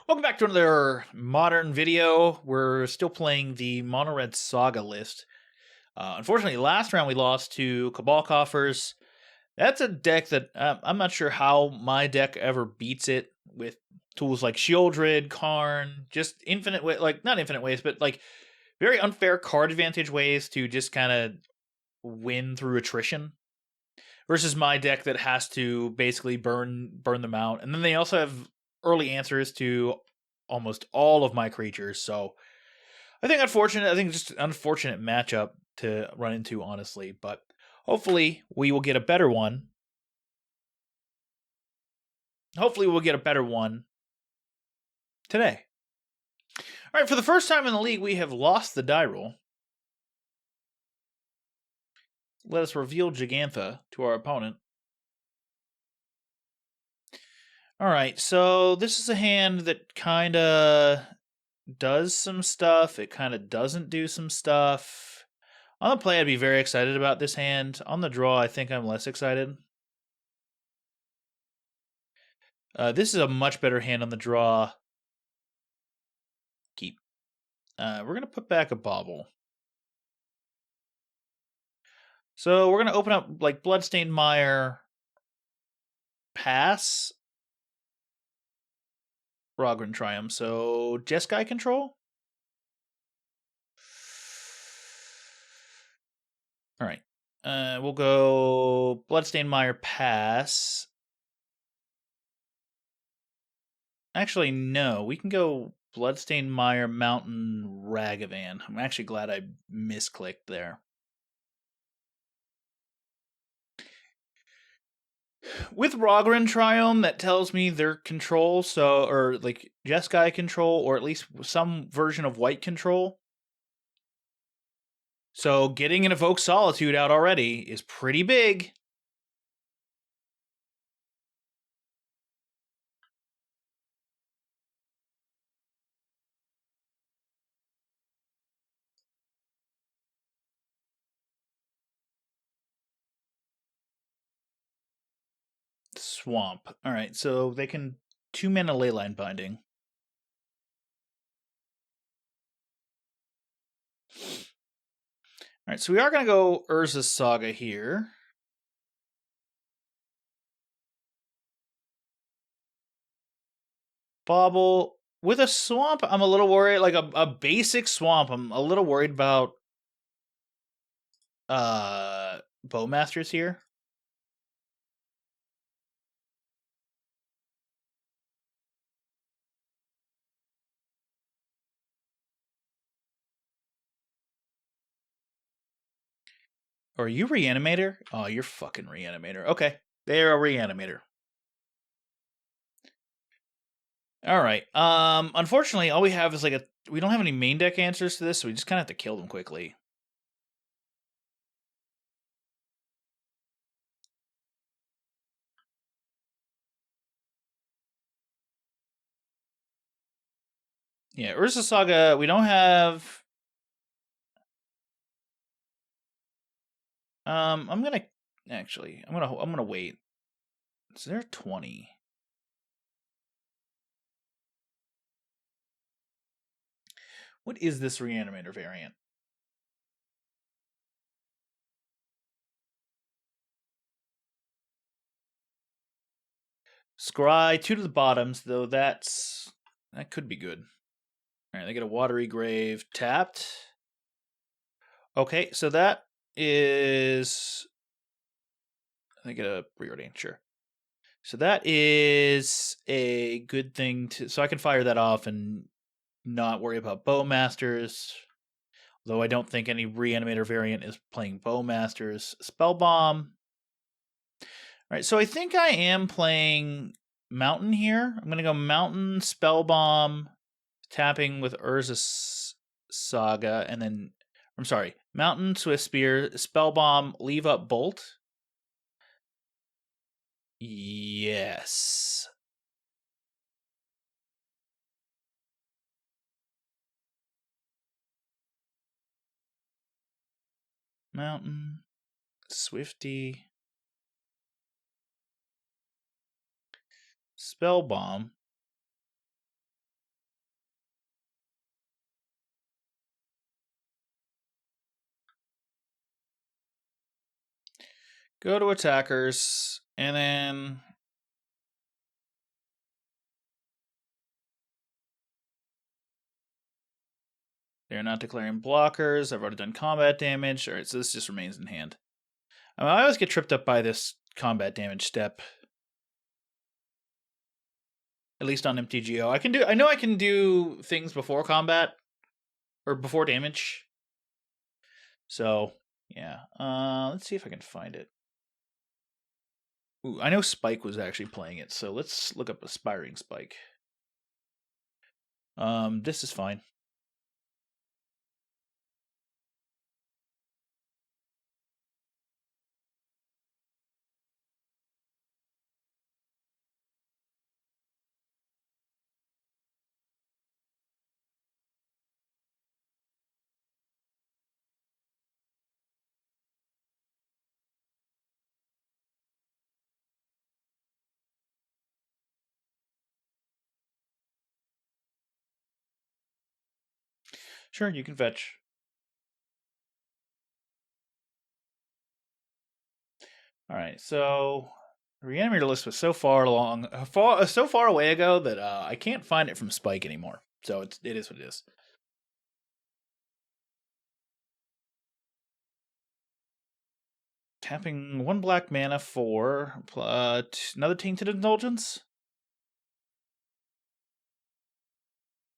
Welcome back to another modern video. We're still playing the Mono Red Saga list. Unfortunately, last round we lost to Cabal Coffers. That's a deck that I'm not sure how my deck ever beats it with tools like Shieldred, Karn, just infinite way, like not infinite ways, but like very unfair card advantage ways to just kind of win through attrition. Versus my deck that has to basically burn them out, and then they also have early answers to almost all of my creatures. So I think unfortunate. I think just an unfortunate matchup to run into, honestly. But hopefully we will get a better one. Hopefully we'll get a better one today. All right, for the first time in the league, we have lost the die roll. Let us reveal Gigantha to our opponent. All right, so this is a hand that kind of does some stuff. It kind of doesn't do some stuff. On the play, I'd be very excited about this hand. On the draw, I think I'm less excited. This is a much better hand on the draw. Keep. We're going to put back a Bauble. So we're going to open up like Bloodstained Mire, pass, Rogren Triumph. So Jeskai control? All right. We'll go Bloodstained Mire, pass. Actually, no. We can go Bloodstained Mire, Mountain, Ragavan. I'm actually glad I misclicked there. With Rogren Triome, that tells me their control, or like Jeskai control, or at least some version of white control. So getting an Evoke Solitude out already is pretty big. Swamp. Alright, so they can 2-mana Leyline Binding. Alright, so we are going to go Urza's Saga here. Bauble. With a swamp, I'm a little worried. Like a basic swamp, I'm a little worried about Bowmasters here. Are you Reanimator? Oh, you're fucking Reanimator. Okay, they're a Reanimator. All right. Unfortunately, all we have is we don't have any main deck answers to this, so we just kind of have to kill them quickly. Yeah, Urza Saga. We don't have. I'm gonna wait. So they're 20. What is this Reanimator variant? Scry 2 to the bottoms, though that could be good. All right, they get a Watery Grave tapped. Okay, so that is. They get a Preordain, sure. So that is a good thing to. So I can fire that off and not worry about Bowmasters. Though I don't think any Reanimator variant is playing Bowmasters. Spellbomb. Alright, so I think I am playing Mountain here. I'm going to go Mountain, Spellbomb, tapping with Urza's Saga, and then. I'm sorry. Mountain, Swift Spear, Spellbomb, leave up Bolt. Yes. Mountain, Swifty, Spellbomb. Go to attackers, and then they're not declaring blockers. I've already done combat damage. All right, so this just remains in hand. I always get tripped up by this combat damage step. At least on MTGO. I know I can do things before combat. Or before damage. So, yeah. Let's see if I can find it. Ooh, I know Spike was actually playing it, so let's look up Aspiring Spike. This is fine. Sure, you can fetch. All right, so the Reanimator list was so far along, so far away ago that I can't find it from Spike anymore. So it is what it is. Tapping 1 black mana for another Tainted Indulgence.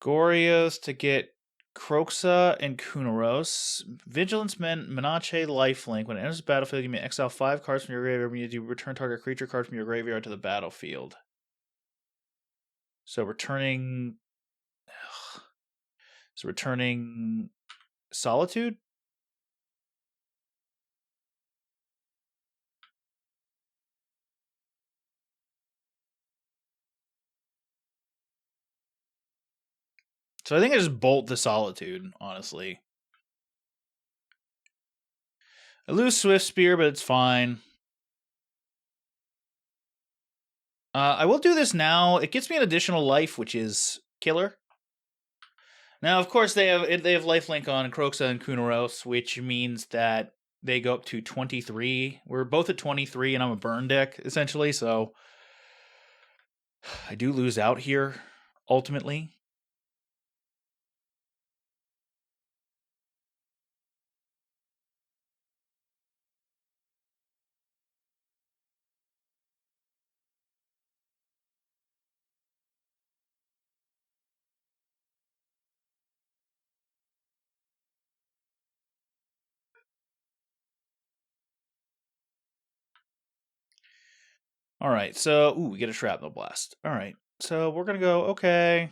Gorios to get Kroxa and Kunaros. Vigilance Men, Menache, Lifelink. When it enters the battlefield, you may exile 5 cards from your graveyard. When you return target creature card from your graveyard to the battlefield. So returning. So returning Solitude? So I think I just bolt the Solitude, honestly. I lose Swift Spear, but it's fine. I will do this now. It gets me an additional life, which is killer. Now, of course, they have lifelink on Kroxa and Kunaros, which means that they go up to 23. We're both at 23, and I'm a burn deck, essentially, so I do lose out here, ultimately. All right, so we get a Shrapnel Blast. All right, so we're gonna go. Okay,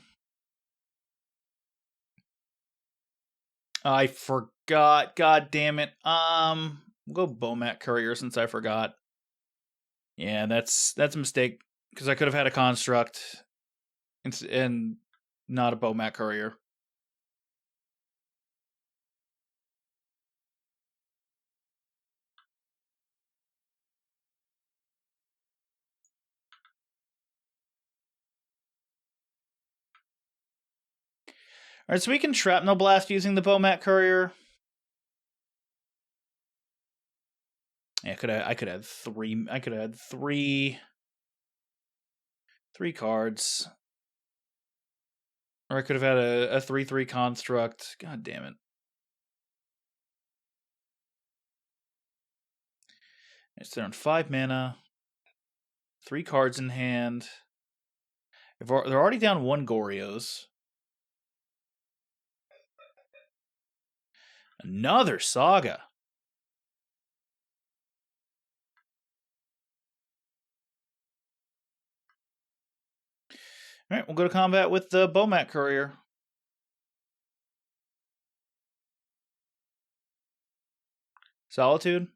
I forgot. God damn it. We'll go Bomat Courier since I forgot. Yeah, that's a mistake because I could have had a construct and not a Bomat Courier. All right, so we can Shrapnel Blast using the Bomat Courier. Yeah, I could have three. I could have had three cards, or I could have had a 3/3 construct. God damn it! It's there on 5 mana, 3 cards in hand. They're already down 1 Gorios. Another Saga. All right, we'll go to combat with the Bomat Courier. Solitude.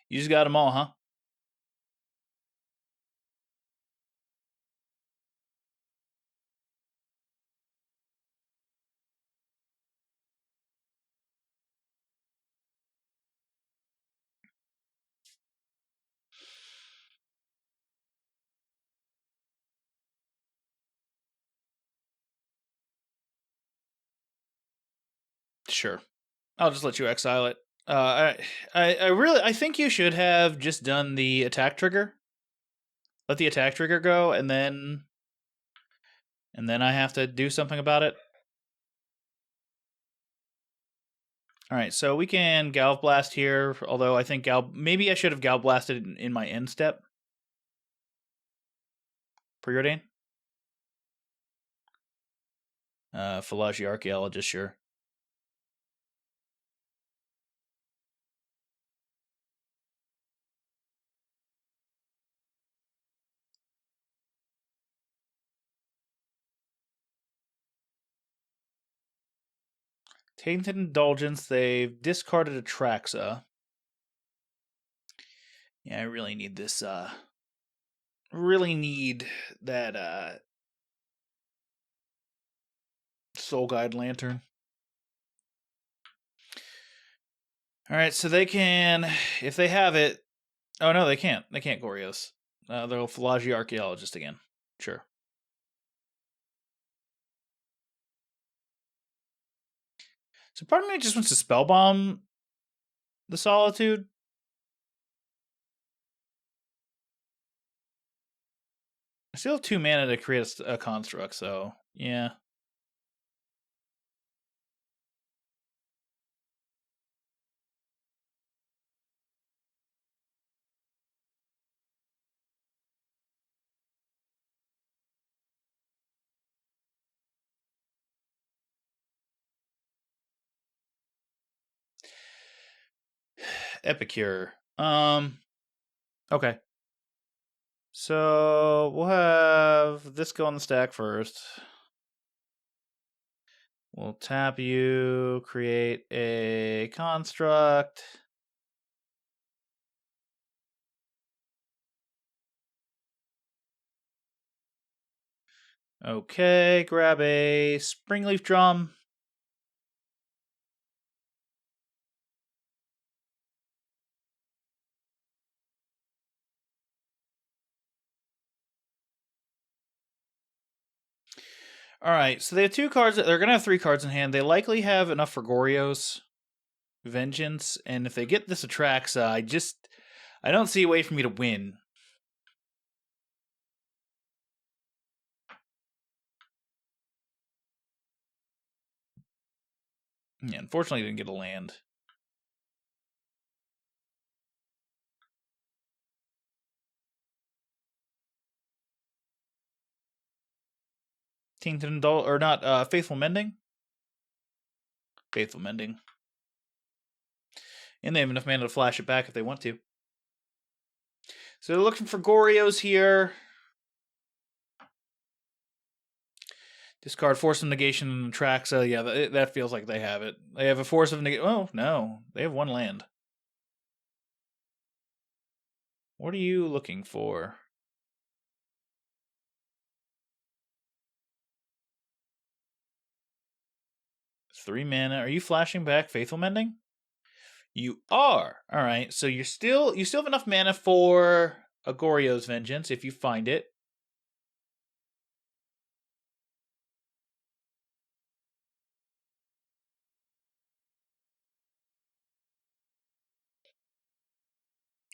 You just got them all, huh? Sure. I'll just let you exile it. I think you should have just done the attack trigger. Let the attack trigger go, and then I have to do something about it. All right, so we can Galv Blast here, although I think maybe I should have Galv Blasted in my end step. Preordain? Philology Archaeologist, sure. Tainted Indulgence, they've discarded Atraxa. Yeah, I really need this, really need that, Soul Guide Lantern. Alright, so they can, if they have it, oh no, they can't. They can't Gorios. They'll Philology Archaeologist again. Sure. So part of me just wants to Spellbomb the Solitude. I still have 2 mana to create a construct, so yeah. Epicure. Okay. So we'll have this go on the stack first. We'll tap you, create a construct. Okay, grab a Springleaf Drum. All right, so they have 2 cards. They're going to have 3 cards in hand. They likely have enough for Goryo's Vengeance, and if they get this Atraxa, I don't see a way for me to win. Yeah, unfortunately, I didn't get a land. Tainted Indulgence, or not, Faithful Mending? Faithful Mending. And they have enough mana to flash it back if they want to. So they're looking for Gorios here. Discard Force of Negation and Atraxa. Yeah, that feels like they have it. They have a Force of Negation. Oh, no. They have 1 land. What are you looking for? 3 mana. Are you flashing back Faithful Mending? You are. All right. So you still have enough mana for a Goryo's Vengeance if you find it.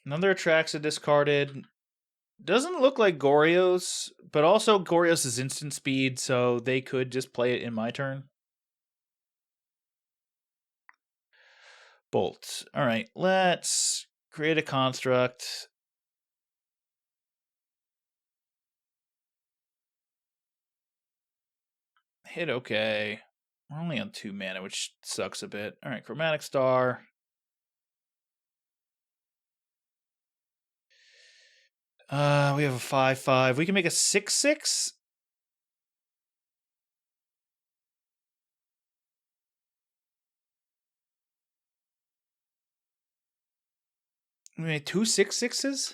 Another Atraxa discarded. Doesn't look like Goryo's, but also Goryo's is instant speed, so they could just play it in my turn. Bolt. All right, let's create a construct. Hit okay. We're only on 2 mana, which sucks a bit. All right, Chromatic Star. We have a 5/5. We can make a 6/6. We made 2 6/6s.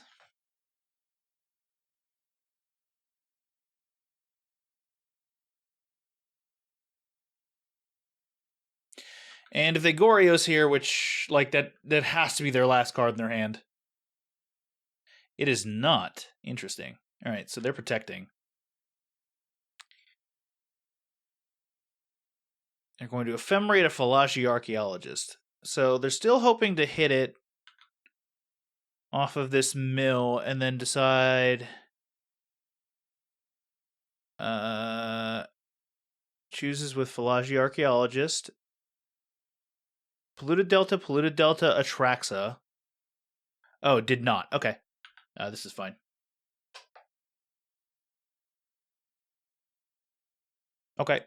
And if they Gorios here, which like that has to be their last card in their hand. It is not. Interesting. All right, so they're protecting. They're going to Ephemerate a Philology Archaeologist. So they're still hoping to hit it off of this mill and then decide chooses with Philology Archaeologist. Polluted Delta, Atraxa. Oh, did not. Okay. This is fine. Okay.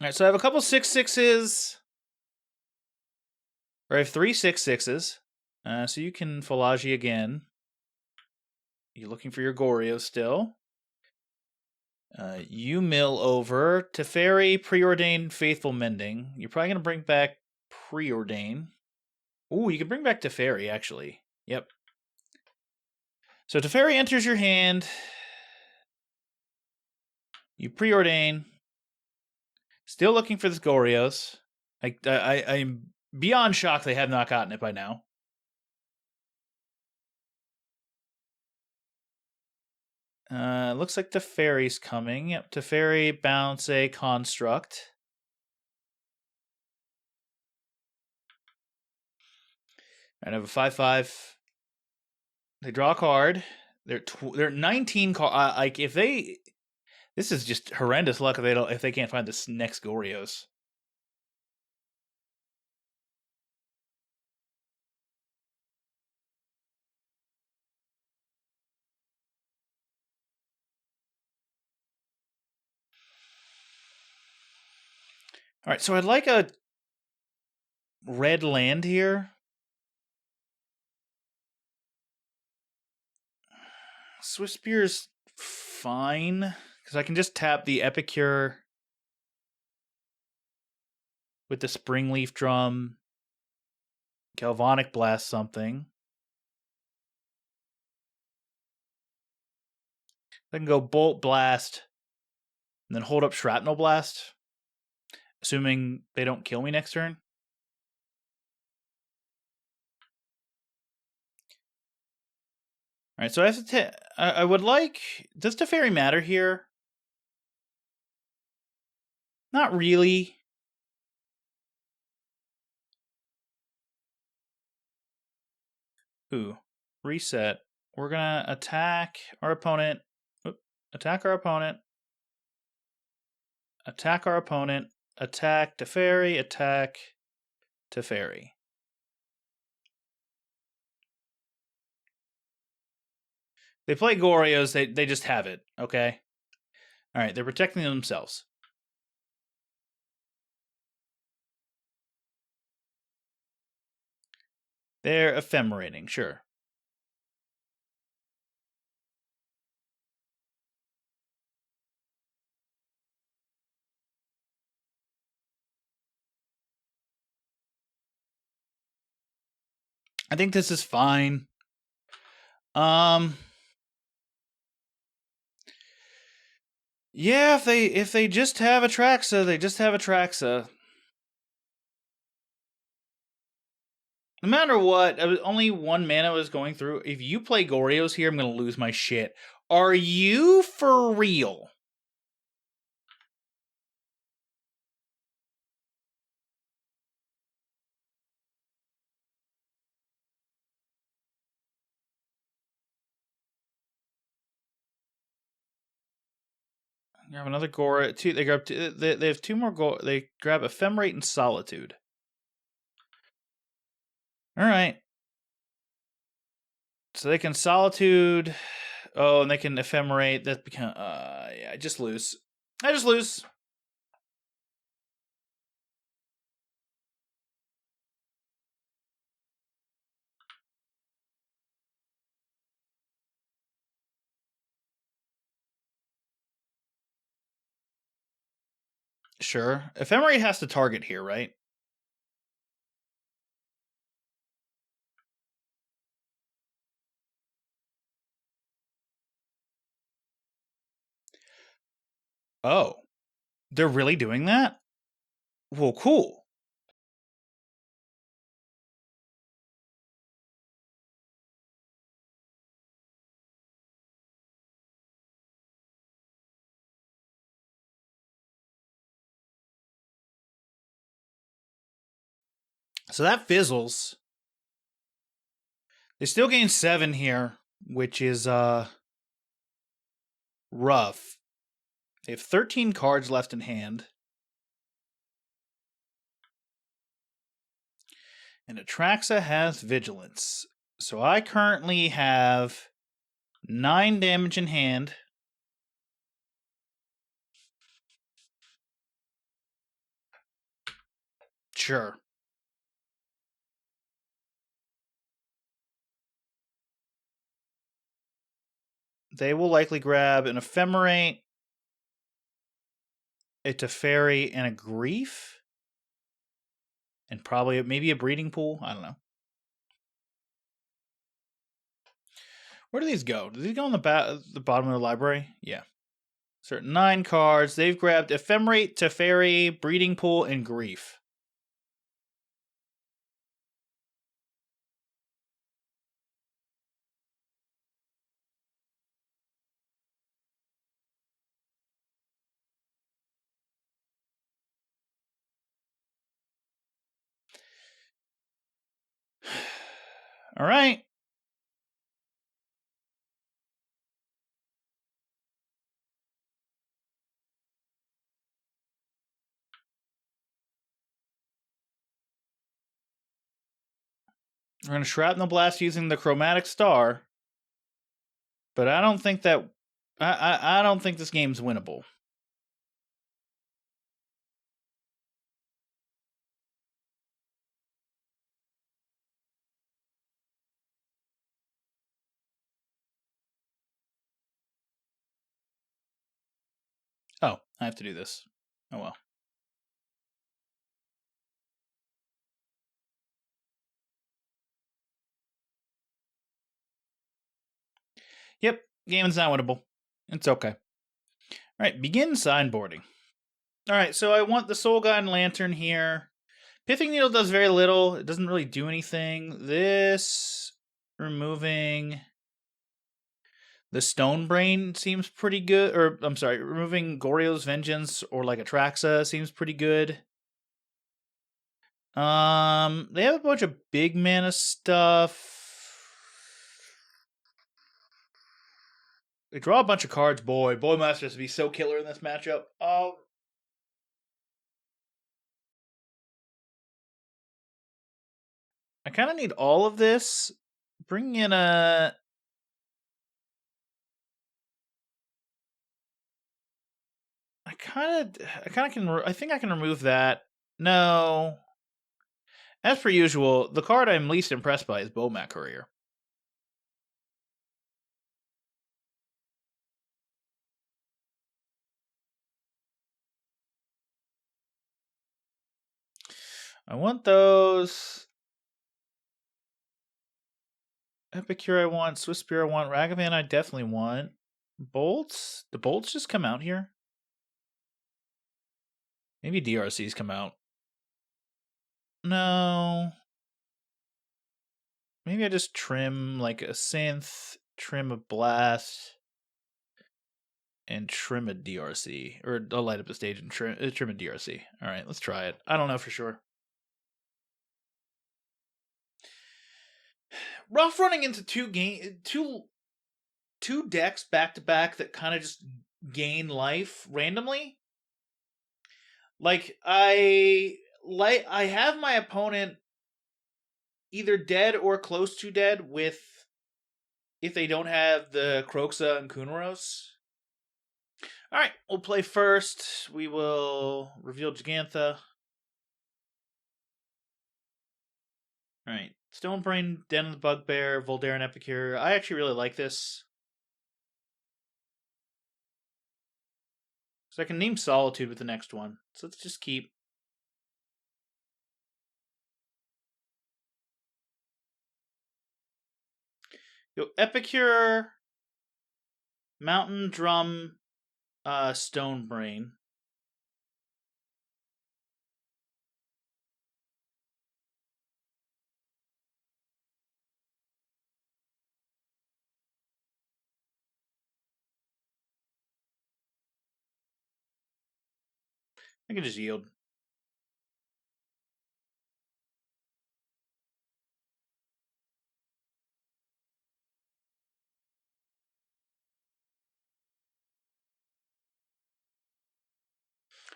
Alright, so I have a couple 6/6s. Or I have 3 6/6s. So you can Philology again. You're looking for your Goryo still. You mill over. Teferi, Preordained, Faithful Mending. You're probably going to bring back Preordain. Ooh, you can bring back Teferi, actually. Yep. So Teferi enters your hand. You Preordain. Still looking for this Gorios. I'm beyond shocked they have not gotten it by now. Looks like Teferi's coming. Yep, Teferi, bounce a construct. I have a 5/5. They draw a card. They're 19 card. Like if they, this is just horrendous luck if they can't find this next Gorios. All right, so I'd like a red land here. Swift Spear's fine because I can just tap the Epicure with the Springleaf Drum. Galvanic Blast something. I can go Bolt Blast and then hold up Shrapnel Blast, assuming they don't kill me next turn. All right, so I have to. I would like. Does Teferi matter here? Not really. Ooh, reset. We're gonna attack our opponent. Attack our opponent. Attack our opponent. Attack Teferi. Attack Teferi. They play Gorios. They just have it. Okay. All right. They're protecting themselves. They're ephemerating. Sure. I think this is fine. Yeah, if they just have Atraxa, they just have Atraxa. No matter what, only 1 mana was going through. If you play Gorios here, I'm gonna lose my shit. Are you for real? Grab another Gora. They grab. They have 2 more. They grab Ephemerate and Solitude. All right. So they can Solitude. Oh, and they can Ephemerate. That become. Yeah. I just lose. Sure. Ephemerate has to target here, right? Oh, they're really doing that? Well, cool. So that fizzles. They still gain 7 here, which is rough. They have 13 cards left in hand. And Atraxa has Vigilance. So I currently have 9 damage in hand. Sure. They will likely grab an Ephemerate, a Teferi, and a Grief. And probably maybe a Breeding Pool. I don't know. Where do these go? Do these go on the bottom of the library? Yeah. So 9 cards. They've grabbed Ephemerate, Teferi, Breeding Pool, and Grief. All right. We're going to Shrapnel Blast using the Chromatic Star. But I don't think that... I don't think this game's winnable. Oh, I have to do this. Oh well. Yep, game is not winnable. It's okay. Alright, begin sideboarding. Alright, so I want the Soul Guide Lantern here. Pithing Needle does very little. It doesn't really do anything. This... removing... the Stone Brain seems pretty good. Or, I'm sorry, removing Goryo's Vengeance or like Atraxa seems pretty good. They have a bunch of big mana stuff. They draw a bunch of cards, boy. Boy Masters would be so killer in this matchup. Oh. I kind of need all of this. Bring in a... I think I can remove that. No. As per usual, the card I'm least impressed by is Bomat Courier. I want those. Epicure I want. Swiss Spear I want. Ragavan I definitely want. Bolts? The bolts just come out here? Maybe DRCs come out. No. Maybe I just trim like a synth, trim a blast, and trim a DRC. Or I'll light up a stage and trim a DRC. Alright, let's try it. I don't know for sure. Rough running into two decks back to back that kind of just gain life randomly. Like I have my opponent either dead or close to dead with if they don't have the Kroxa and Kunaros. Alright, we'll play first. We will reveal Gigantha. Alright. Stonebrain, Den of the Bugbear, Voldaire, and Epicure. I actually really like this. So I can name Solitude with the next one. So let's just keep. Yo, Epicure, Mountain Drum, Stonebrain. I can just yield.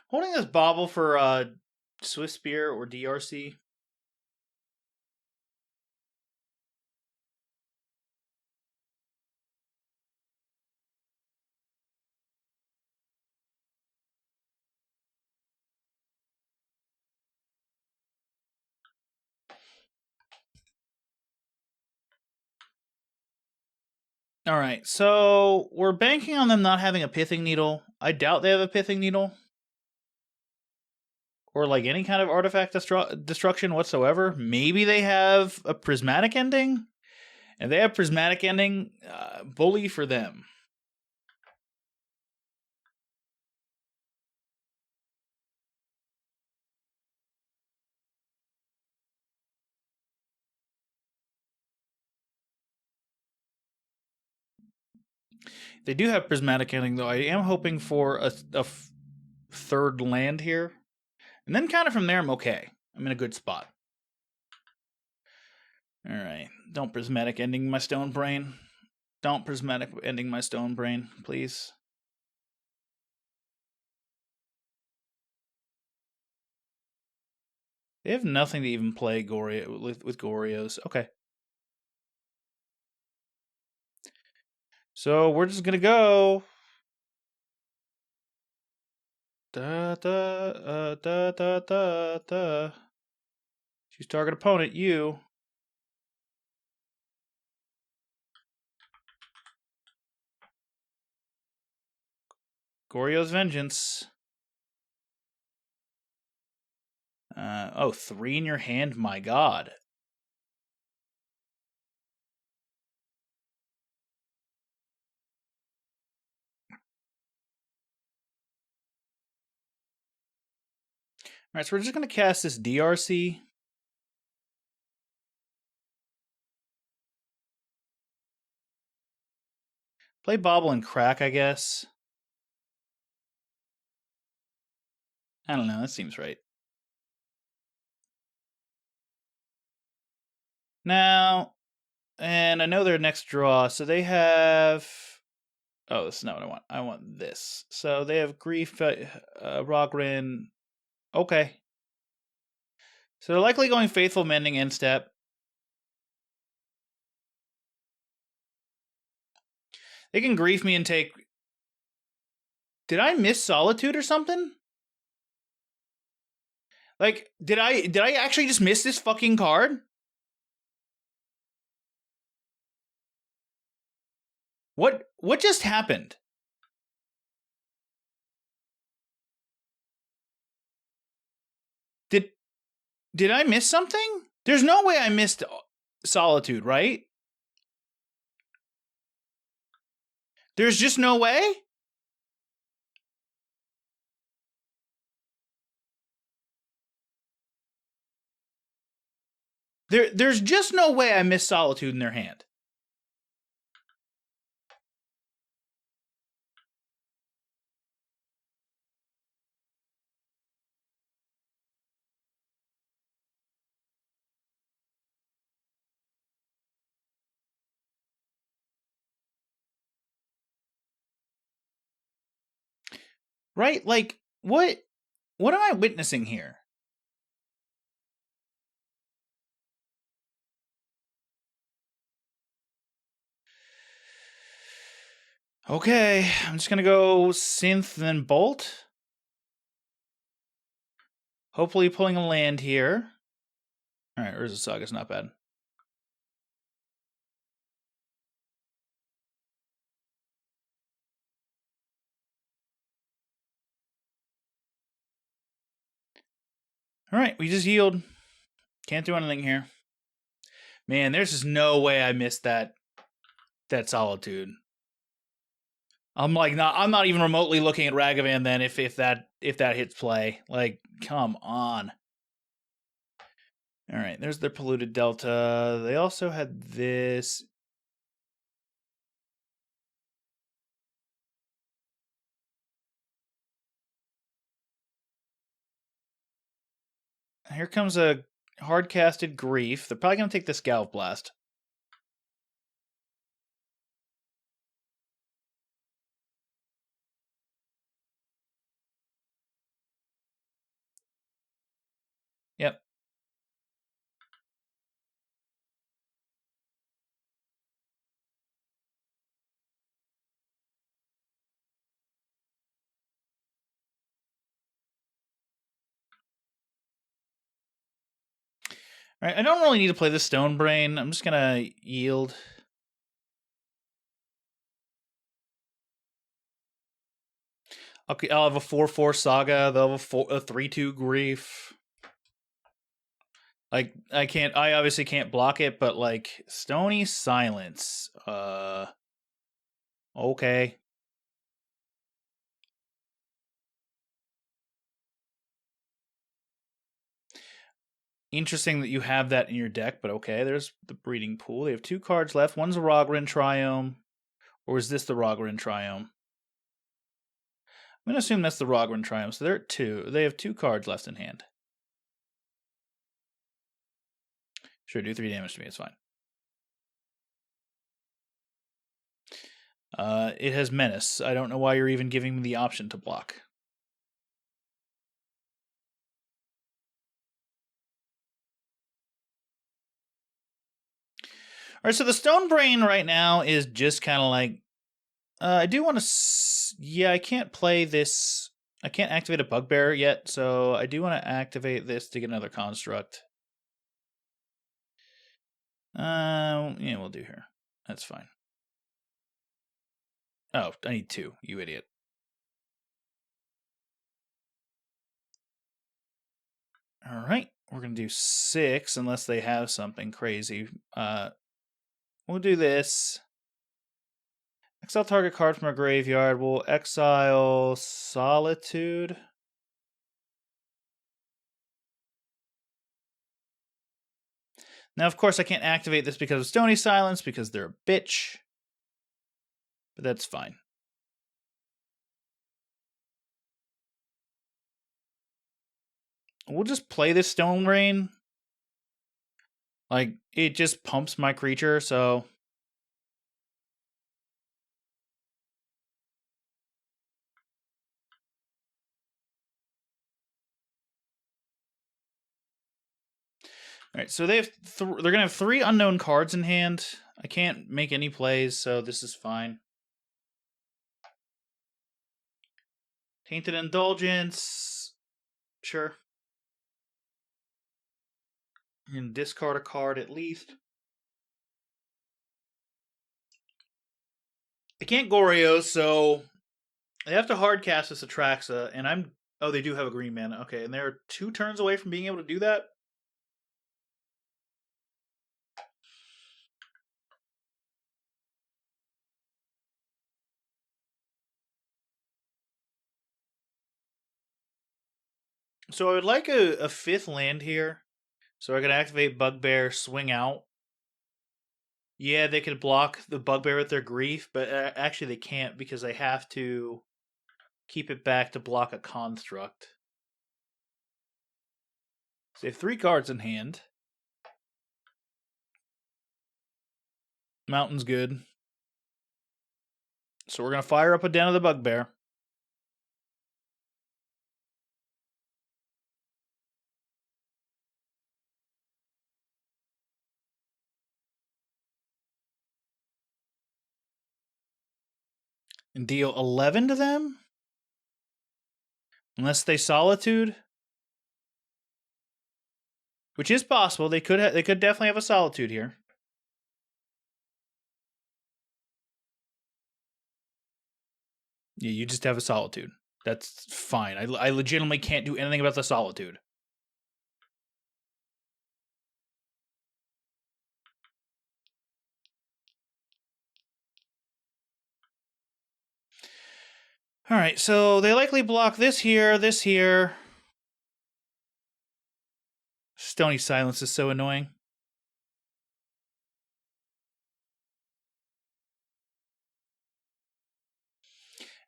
Holding this bauble for Swiss Spear or DRC. All right, so we're banking on them not having a Pithing Needle. I doubt they have a Pithing Needle. Or like any kind of artifact destruction whatsoever. Maybe they have a Prismatic Ending? If they have Prismatic Ending, bully for them. They do have Prismatic Ending, though. I am hoping for a third land here. And then kind of from there, I'm okay. I'm in a good spot. All right. Don't Prismatic Ending my Stone Brain. Don't Prismatic Ending my Stone Brain, please. They have nothing to even play with Goryo's. Okay. So we're just gonna go. Da da da da da da. Choose target opponent. You. Goryo's Vengeance. Oh, 3 in your hand? My god. Alright, so we're just going to cast this DRC. Play Bobble and Crack, I guess. I don't know, that seems right. Now, and I know their next draw, so they have... Oh, this is not what I want. I want this. So they have Grief, Rogrin. Okay. So they're likely going Faithful Mending end step. They can Grief me and take... Did I miss Solitude or something? Like, did I actually just miss this fucking card? What just happened? Did I miss something? There's no way I missed Solitude, right? There's just no way? There's just no way I missed Solitude in their hand. Right? Like, what am I witnessing here? Okay, I'm just gonna go Synth, then Bolt. Hopefully pulling a land here. Alright, Red Saga's not bad. Alright, we just yield. Can't do anything here. Man, there's just no way I missed that Solitude. I'm not even remotely looking at Ragavan then if that hits play. Like, come on. All right, there's their Polluted Delta. They also had this. Here comes a hard-casted Grief. They're probably going to take the Scalp Blast. Yep. All right, I don't really need to play the Stone Brain. I'm just gonna yield. Okay, I'll have a 4/4 Saga. They'll have a 3/2 Grief. Like I obviously can't block it, but like Stony Silence. Okay. Interesting that you have that in your deck, but okay, there's the Breeding Pool. They have 2 cards left. One's a Rogrin Triome. Or is this the Rogrin Triome? I'm gonna assume that's the Rogrin Triumph. So they're at 2. They have 2 cards left in hand. Sure, do 3 damage to me. It's fine. It has Menace. I don't know why you're even giving me the option to block. All right, so the Stone Brain right now is just kind of like, I do want to, yeah, I can't play this. I can't activate a Bugbear yet, so I do want to activate this to get another construct. Yeah, we'll do here. That's fine. Oh, I need 2, you idiot. All right, we're going to do 6 unless they have something crazy. We'll do this. Exile target card from our graveyard. We'll exile Solitude. Now, of course, I can't activate this because of Stony Silence because they're a bitch. But that's fine. We'll just play this Stone Rain. Like, it just pumps my creature, so... Alright, so they have they're going to have 3 unknown cards in hand. I can't make any plays, so this is fine. Tainted Indulgence. Sure. And discard a card at least. I can't Goryo, so they have to hard cast this Atraxa, and I'm... Oh, they do have a green mana. Okay, and they're 2 turns away from being able to do that? So I would like a 5th land here. So I could activate Bugbear, swing out. Yeah, they could block the Bugbear with their Grief, but actually they can't because they have to keep it back to block a construct. So they have 3 cards in hand. Mountain's good. So we're going to fire up a Den of the Bugbear. And deal 11 to them? Unless they Solitude? Which is possible. They could definitely have a Solitude here. Yeah, you just have a Solitude. That's fine. I legitimately can't do anything about the Solitude. All right, so they likely block this here, this here. Stony Silence is so annoying.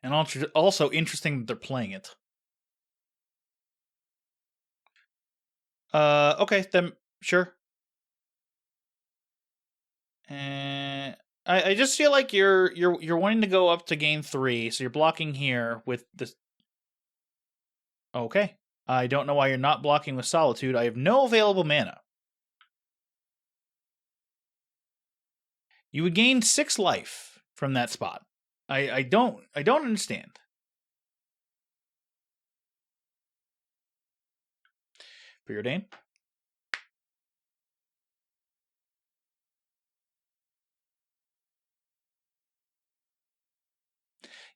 And also interesting that they're playing it. Okay, then sure. I just feel like you're wanting to go up to game 3, so you're blocking here with this. Okay, I don't know why you're not blocking with Solitude. I have no available mana. You would gain 6 life from that spot. I don't understand. Preordain.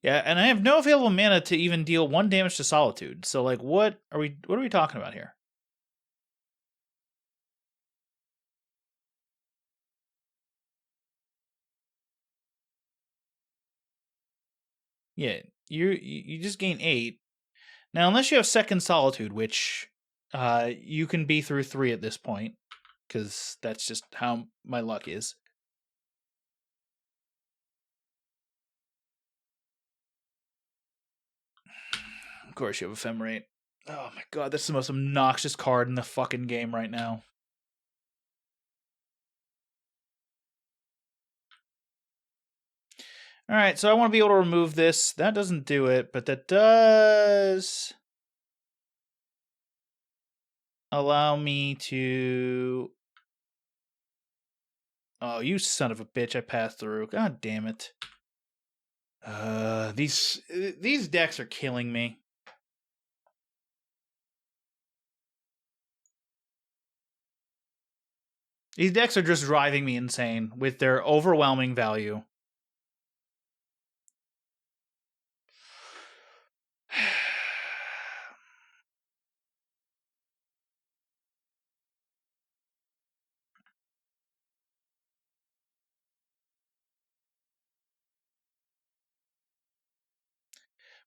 Yeah, and I have no available mana to even deal 1 damage to Solitude. So like what are we talking about here? Yeah, you just gain 8. Now, unless you have second Solitude, which you can be through 3 at this point, because that's just how my luck is. Of course, you have Ephemerate. Oh my god, that's the most obnoxious card in the fucking game right now. Alright, so I want to be able to remove this. That doesn't do it, but that does allow me to... Oh, you son of a bitch, I passed through. God damn it. These decks are killing me. These decks are just driving me insane with their overwhelming value.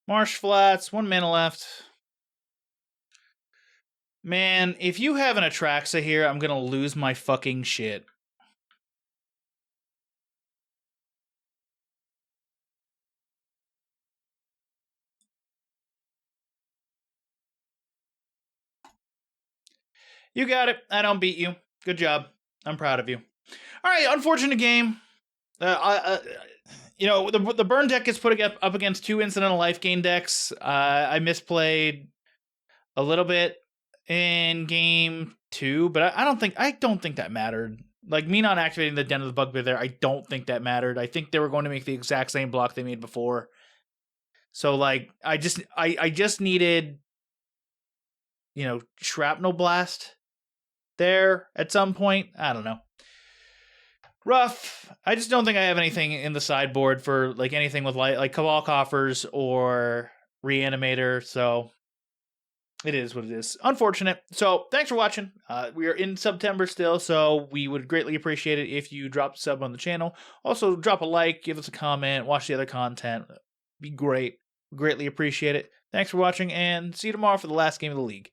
Marsh Flats, 1 mana left. Man, if you have an Atraxa here, I'm gonna lose my fucking shit. You got it. I don't beat you. Good job. I'm proud of you. All right, unfortunate game. You know, the burn deck gets put up against 2 incidental life gain decks. I misplayed a little bit in game 2, but I don't think that mattered. Like, me not activating the Den of the Bugbear there, I don't think that mattered. I think they were going to make the exact same block they made before. So like, I just needed, you know, Shrapnel Blast there at some point. I don't know. Rough. I just don't think I have anything in the sideboard for like anything with like Cabal Coffers or Reanimator, so it is what it is. Unfortunate. So thanks for watching. We are in September still, so we would greatly appreciate it if you drop a sub on the channel. Also, drop a like, give us a comment, watch the other content. Be great. Greatly appreciate it. Thanks for watching, and see you tomorrow for the last game of the league.